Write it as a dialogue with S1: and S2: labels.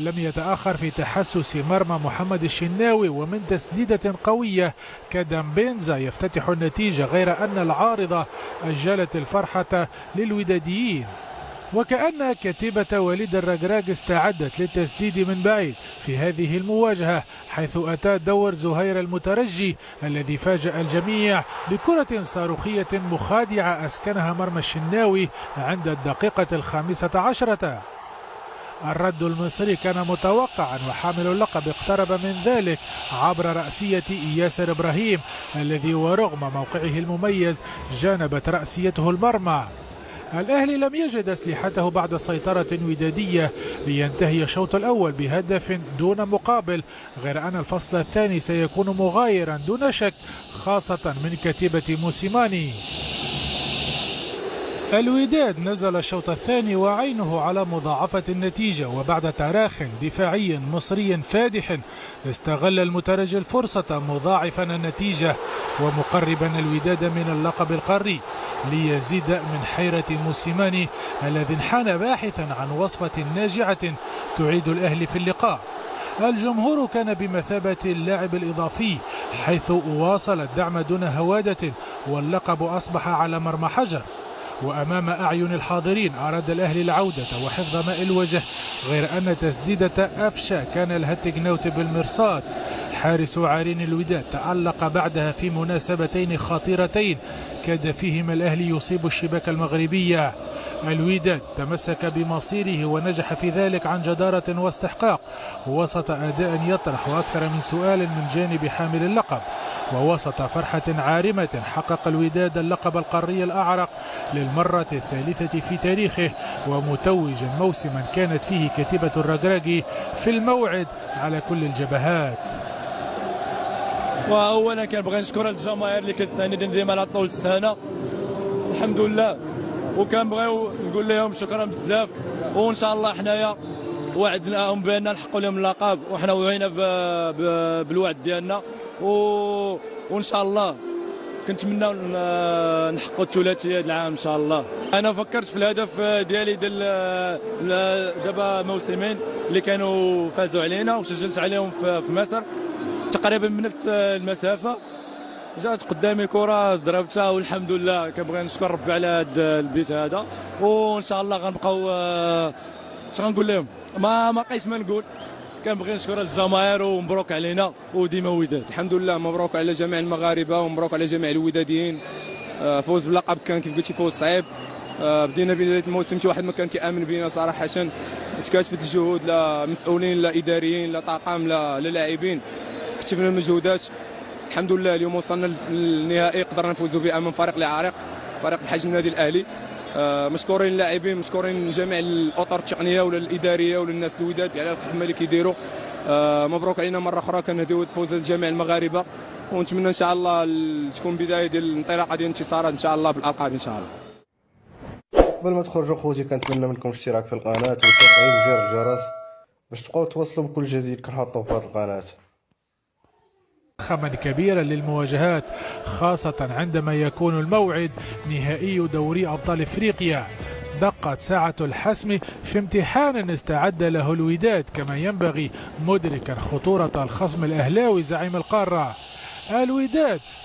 S1: لم يتأخر في تحسس مرمى محمد الشناوي ومن تسديدة قوية كدامبينزا يفتتح النتيجة، غير أن العارضة أجلت الفرحة للوداديين، وكأن كتيبة وليد الركراك استعدت للتسديد من بعيد في هذه المواجهة، حيث أتى دور زهير المترجي الذي فاجأ الجميع بكرة صاروخية مخادعة أسكنها مرمى الشناوي عند الدقيقة 15. الرد المصري كان متوقعا، وحامل اللقب اقترب من ذلك عبر رأسية ياسر إبراهيم الذي ورغم موقعه المميز جانبت رأسيته المرمى. الأهلي لم يجد أسلحته بعد سيطرة ودادية لينتهي الشوط الأول بهدف دون مقابل، غير أن الفصل الثاني سيكون مغايرا دون شك، خاصة من كتيبة موسيماني. الوداد نزل الشوط الثاني وعينه على مضاعفة النتيجة، وبعد تراخ دفاعي مصري فادح استغل المترجي الفرصة مضاعفا النتيجة ومقربا الوداد من اللقب القاري، ليزيد من حيرة موسيماني الذي انحنى باحثا عن وصفة ناجعة تعيد الأهلي في اللقاء. الجمهور كان بمثابة اللاعب الإضافي، حيث واصل الدعم دون هوادة، واللقب أصبح على مرمى حجر. وأمام أعين الحاضرين أراد الأهلي العودة وحفظ ماء الوجه، غير أن تسديدة أفشا كان لها التكنوت بالمرصاد. حارس عارين الوداد تألق بعدها في مناسبتين خطيرتين كاد فيهما الأهلي يصيب الشباك المغربية. الوداد تمسك بمصيره ونجح في ذلك عن جدارة واستحقاق، وسط أداء يطرح أكثر من سؤال من جانب حامل اللقب. ووسط فرحة عارمة حقق الوداد اللقب القاري الأعرق للمرة الثالثة في تاريخه، ومتوجا موسما كانت فيه كتيبة الركراك في الموعد على كل الجبهات.
S2: واولا كنبغي نشكر الجماهير اللي كتساندنا ديما على طول السنه، الحمد لله، وكنبغيو نقول لهم شكرا بزاف، وان شاء الله حنايا وعدناهم بان نحقوا لهم اللقب، وحنا وعينا بالوعد ديالنا، وان شاء الله كنتمنى نحققوا الثلاثيه العام ان شاء الله. انا فكرت في الهدف ديالي دابا موسمين اللي كانوا فازوا علينا وسجلت عليهم في مصر تقريبا بنفس المسافه، جات قدامي كره ضربتها والحمد لله. كنبغي نشكر ربي على هذا البيت هذا، وان شاء الله غنبقاو اش غنقول لهم، ما بقيت ما نقول. كنبغي نشكر الجماهير ومبروك علينا وديما وداد.
S3: الحمد لله، مبروك على جميع المغاربه ومبروك على جميع الوداديين. فوز باللقب كان كيف قلتي فوز صعيب. بدينا بدايه الموسم واحد ما كان كيامن بينا صراحه، تكاتفت الجهود، لا مسؤولين لا اداريين لا طاقم لا لاعبين، كتبنا المجهودات. الحمد لله اليوم وصلنا للنهائي، قدرنا نفوزوا به امام فريق العريق، فريق بحجم النادي الاهلي. مشكورين اللاعبين، مشكورين جميع الاطر التقنيه ولا الاداريه ولا الناس الوداد على الخدمه اللي كيديروا. مبروك علينا مره اخرى، كنهديو الفوز لجميع المغاربه، ونتمنى ان شاء الله تكون بدايه ديال الانطلاقه ديال الانتصارات ان شاء الله بالالقاب ان شاء الله.
S4: قبل ما تخرجوا خوتي كنتمنى منكم الاشتراك في القناه وتفعيل زر الجرس باش تبقاو توصلوا بكل جديد كنحطوا في هذه القناه.
S1: ضخما كبيرا للمواجهات، خاصة عندما يكون الموعد نهائي دوري أبطال إفريقيا. دقت ساعة الحسم في امتحان استعد له الوداد كما ينبغي، مدركا خطورة الخصم الأهلاوي زعيم القارة. الوداد